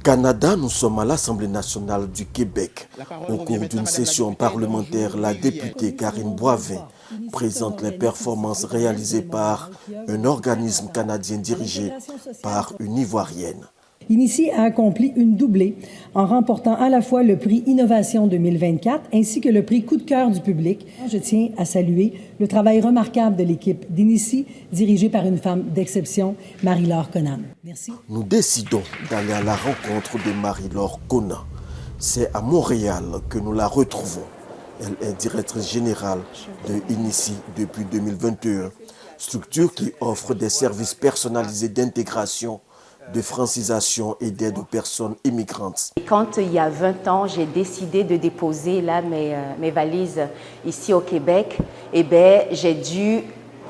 Canada, nous sommes à l'Assemblée nationale du Québec. Au cours d'une session parlementaire, la députée Karine Boivin présente les performances réalisées par un organisme canadien dirigé par une Ivoirienne. Inici a accompli une doublée en remportant à la fois le prix Innovation 2024 ainsi que le prix Coup de cœur du public. Je tiens à saluer le travail remarquable de l'équipe d'Inici, dirigée par une femme d'exception, Marie-Laure Conan. Merci. Nous décidons d'aller à la rencontre de Marie-Laure Conan. C'est à Montréal que nous la retrouvons. Elle est directrice générale de Inici depuis 2021, structure qui offre des services personnalisés d'intégration, de francisation et d'aide aux personnes immigrantes. Quand il y a 20 ans, j'ai décidé de déposer là, mes valises ici au Québec, j'ai dû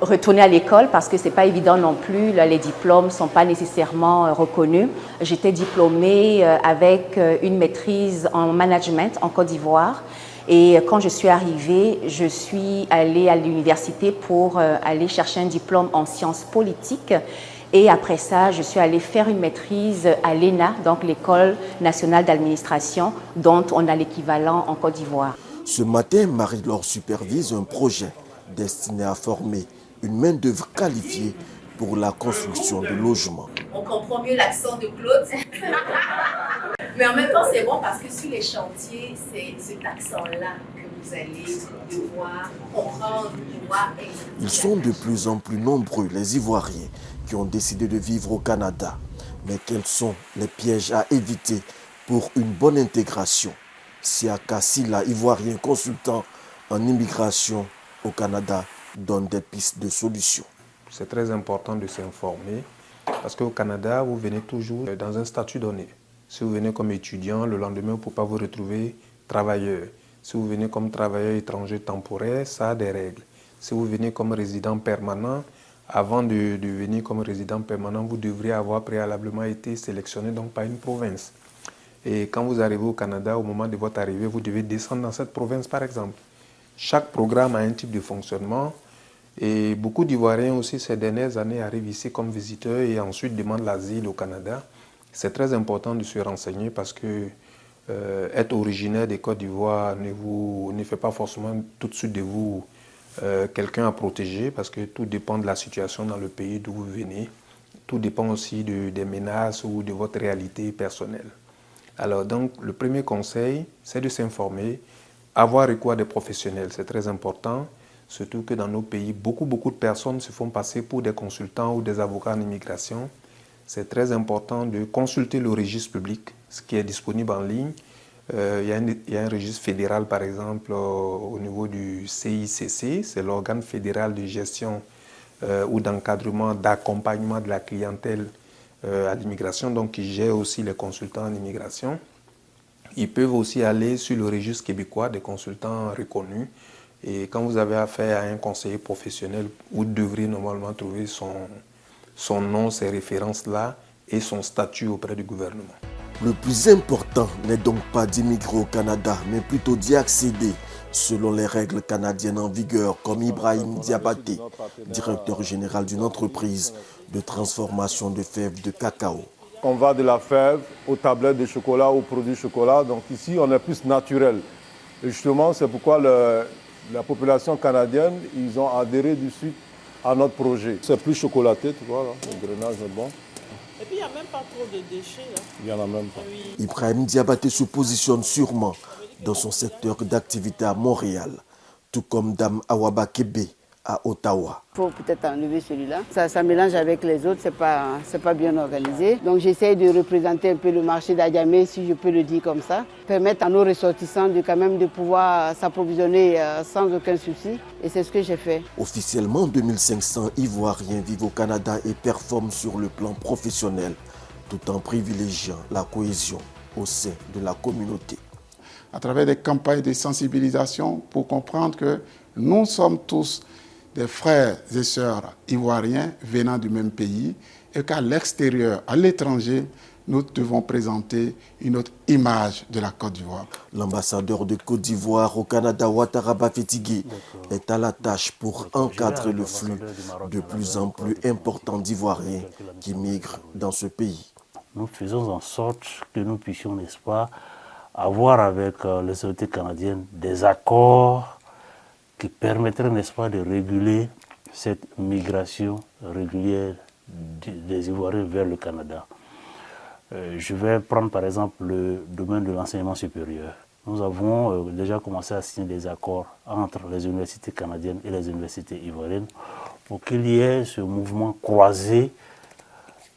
retourner à l'école parce que ce n'est pas évident non plus, là, les diplômes ne sont pas nécessairement reconnus. J'étais diplômée avec une maîtrise en management en Côte d'Ivoire. Et quand je suis arrivée, je suis allée à l'université pour aller chercher un diplôme en sciences politiques. Et après ça, je suis allée faire une maîtrise à l'ENA, donc l'École nationale d'administration, dont on a l'équivalent en Côte d'Ivoire. Ce matin, Marie-Laure supervise un projet destiné à former une main-d'œuvre qualifiée pour la construction de logements. On comprend mieux l'accent de Claude. Mais en même temps, c'est bon parce que sur les chantiers, c'est cet accent-là que vous allez devoir comprendre, pouvoir exécuter. Ils sont de plus en plus nombreux, les Ivoiriens, qui ont décidé de vivre au Canada. Mais quels sont les pièges à éviter pour une bonne intégration? Siaka Silla, Ivoirien consultant en immigration au Canada, donne des pistes de solutions. C'est très important de s'informer parce qu'au Canada, vous venez toujours dans un statut donné. Si vous venez comme étudiant, le lendemain, vous ne pouvez pas vous retrouver travailleur. Si vous venez comme travailleur étranger temporaire, ça a des règles. Si vous venez comme résident permanent, avant de venir comme résident permanent, vous devriez avoir préalablement été sélectionné donc par une province. Et quand vous arrivez au Canada, au moment de votre arrivée, vous devez descendre dans cette province, par exemple. Chaque programme a un type de fonctionnement. Et beaucoup d'Ivoiriens aussi, ces dernières années, arrivent ici comme visiteurs et ensuite demandent l'asile au Canada. C'est très important de se renseigner parce que être originaire des Côte d'Ivoire ne fait pas forcément tout de suite de vous quelqu'un à protéger parce que tout dépend de la situation dans le pays d'où vous venez. Tout dépend aussi des menaces ou de votre réalité personnelle. Alors donc, le premier conseil, c'est de s'informer, avoir recours à des professionnels, c'est très important. Surtout que dans nos pays, beaucoup de personnes se font passer pour des consultants ou des avocats en immigration. C'est très important de consulter le registre public, ce qui est disponible en ligne. Il y a un registre fédéral, par exemple, au niveau du CICC, c'est l'organe fédéral de gestion ou d'encadrement, d'accompagnement de la clientèle à l'immigration, donc qui gère aussi les consultants en immigration. Ils peuvent aussi aller sur le registre québécois des consultants reconnus. Et quand vous avez affaire à un conseiller professionnel, vous devriez normalement trouver son nom, ses références-là et son statut auprès du gouvernement. Le plus important n'est donc pas d'immigrer au Canada, mais plutôt d'y accéder selon les règles canadiennes en vigueur, comme Ibrahim Diabaté, directeur général d'une entreprise de transformation de fèves de cacao. On va de la fève aux tablettes de chocolat, aux produits chocolat. Donc ici, on est plus naturel. Et justement, c'est pourquoi la population canadienne, ils ont adhéré du suite à notre projet. C'est plus chocolaté, tu vois, là. Le drainage est bon. Et puis, il n'y a même pas trop de déchets, là. Il n'y en a même pas. Oui. Ibrahim Diabaté se positionne sûrement dans son secteur d'activité à Montréal, tout comme Dame Awaba Kébé à Ottawa. Il faut peut-être enlever celui-là. Ça mélange avec les autres, c'est pas bien organisé. Donc j'essaie de représenter un peu le marché d'Adjamé, si je peux le dire comme ça. Permettre à nos ressortissants de pouvoir s'approvisionner sans aucun souci. Et c'est ce que j'ai fait. Officiellement, 2500 Ivoiriens vivent au Canada et performent sur le plan professionnel, tout en privilégiant la cohésion au sein de la communauté. À travers des campagnes de sensibilisation pour comprendre que nous sommes tous des frères et sœurs ivoiriens venant du même pays et qu'à l'extérieur, à l'étranger, nous devons présenter une autre image de la Côte d'Ivoire. L'ambassadeur de Côte d'Ivoire au Canada, Ouattara Bafétigui, est à la tâche pour encadrer le flux de plus en plus important d'Ivoiriens qui migrent dans ce pays. nous faisons en sorte que nous puissions, n'est-ce pas, avoir avec les autorités canadiennes des accords qui permettraient, n'est-ce pas, de réguler cette migration régulière des Ivoiriens vers le Canada. Je vais prendre par exemple le domaine de l'enseignement supérieur. Nous avons déjà commencé à signer des accords entre les universités canadiennes et les universités ivoiriennes pour qu'il y ait ce mouvement croisé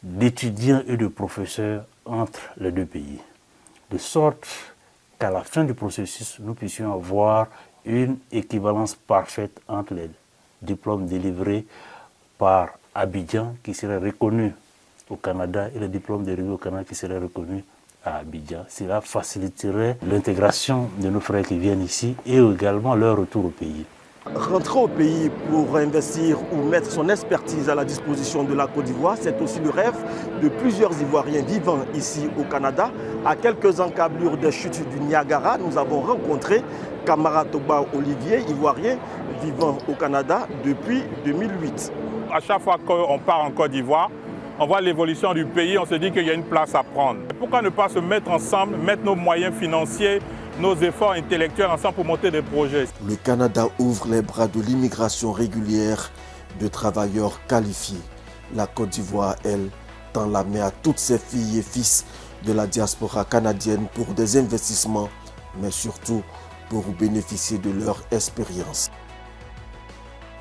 d'étudiants et de professeurs entre les deux pays. De sorte qu'à la fin du processus, nous puissions avoir une équivalence parfaite entre les diplômes délivrés par Abidjan qui serait reconnu au Canada et les diplômes délivrés au Canada qui seraient reconnus à Abidjan. Cela faciliterait l'intégration de nos frères qui viennent ici et également leur retour au pays. Rentrer au pays pour investir ou mettre son expertise à la disposition de la Côte d'Ivoire, c'est aussi le rêve de plusieurs Ivoiriens vivant ici au Canada. À quelques encablures des chutes du Niagara, nous avons rencontré Kamara Toba Olivier, Ivoirien vivant au Canada depuis 2008. À chaque fois qu'on part en Côte d'Ivoire, on voit l'évolution du pays, on se dit qu'il y a une place à prendre. Pourquoi ne pas se mettre ensemble, mettre nos moyens financiers, nos efforts intellectuels ensemble pour monter des projets? Le Canada ouvre les bras de l'immigration régulière de travailleurs qualifiés. La Côte d'Ivoire, elle, tend la main à toutes ses filles et fils de la diaspora canadienne pour des investissements, mais surtout pour bénéficier de leur expérience.